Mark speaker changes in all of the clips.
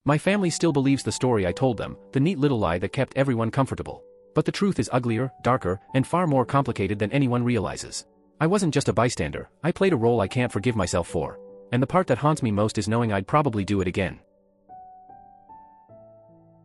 Speaker 1: My family still believes the story I told them, the neat little lie that kept everyone comfortable. But the truth is uglier, darker, and far more complicated than anyone realizes. I wasn't just a bystander, I played a role I can't forgive myself for. And the part that haunts me most is knowing I'd probably do it again.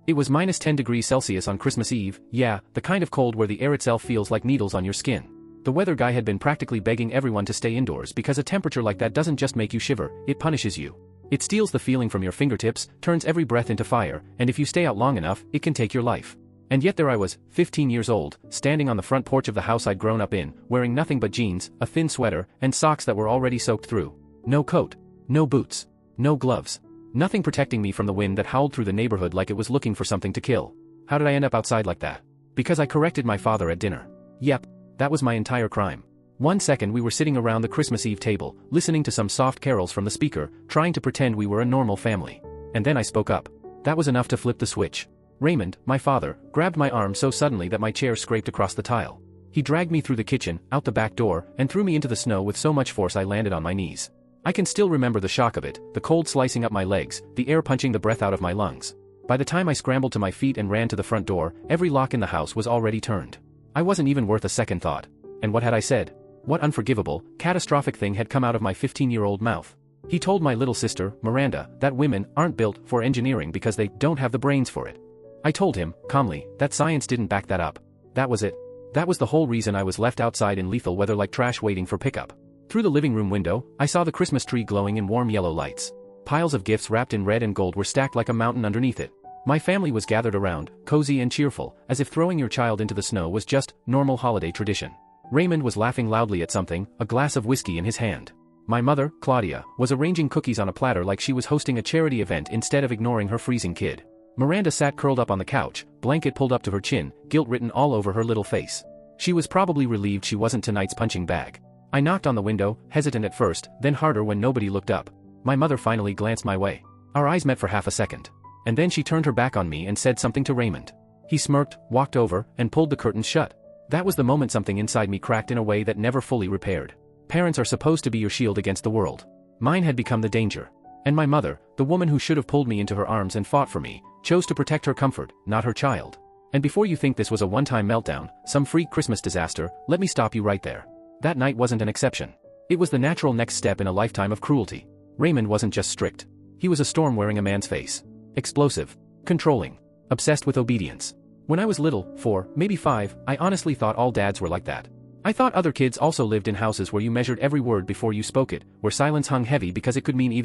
Speaker 1: It was minus 10 degrees Celsius on Christmas Eve, yeah, the kind of cold where the air itself feels like needles on your skin. The weather guy had been practically begging everyone to stay indoors because a temperature like that doesn't just make you shiver, it punishes you. It steals the feeling from your fingertips, turns every breath into fire, and if you stay out long enough, it can take your life. And yet there I was, 15 years old, standing on the front porch of the house I'd grown up in, wearing nothing but jeans, a thin sweater, and socks that were already soaked through. No coat. No boots. No gloves. Nothing protecting me from the wind that howled through the neighborhood like it was looking for something to kill. How did I end up outside like that? Because I corrected my father at dinner. Yep. That was my entire crime. One second we were sitting around the Christmas Eve table, listening to some soft carols from the speaker, trying to pretend we were a normal family. And then I spoke up. That was enough to flip the switch. Raymond, my father, grabbed my arm so suddenly that my chair scraped across the tile. He dragged me through the kitchen, out the back door, and threw me into the snow with so much force I landed on my knees. I can still remember the shock of it, the cold slicing up my legs, the air punching the breath out of my lungs. By the time I scrambled to my feet and ran to the front door, every lock in the house was already turned. I wasn't even worth a second thought. And what had I said? What unforgivable, catastrophic thing had come out of my 15-year-old mouth? He told my little sister, Miranda, that women aren't built for engineering because they don't have the brains for it. I told him, calmly, that science didn't back that up. That was it. That was the whole reason I was left outside in lethal weather like trash waiting for pickup. Through the living room window, I saw the Christmas tree glowing in warm yellow lights. Piles of gifts wrapped in red and gold were stacked like a mountain underneath it. My family was gathered around, cozy and cheerful, as if throwing your child into the snow was just normal holiday tradition. Raymond was laughing loudly at something, a glass of whiskey in his hand. My mother, Claudia, was arranging cookies on a platter like she was hosting a charity event instead of ignoring her freezing kid. Miranda sat curled up on the couch, blanket pulled up to her chin, guilt written all over her little face. She was probably relieved she wasn't tonight's punching bag. I knocked on the window, hesitant at first, then harder when nobody looked up. My mother finally glanced my way. Our eyes met for half a second. And then she turned her back on me and said something to Raymond. He smirked, walked over, and pulled the curtains shut. That was the moment something inside me cracked in a way that never fully repaired. Parents are supposed to be your shield against the world. Mine had become the danger. And my mother, the woman who should have pulled me into her arms and fought for me, chose to protect her comfort, not her child. And before you think this was a one-time meltdown, some freak Christmas disaster, let me stop you right there. That night wasn't an exception. It was the natural next step in a lifetime of cruelty. Raymond wasn't just strict. He was a storm wearing a man's face. Explosive. Controlling. Obsessed with obedience. When I was little, 4, maybe 5, I honestly thought all dads were like that. I thought other kids also lived in houses where you measured every word before you spoke it, where silence hung heavy because it could mean either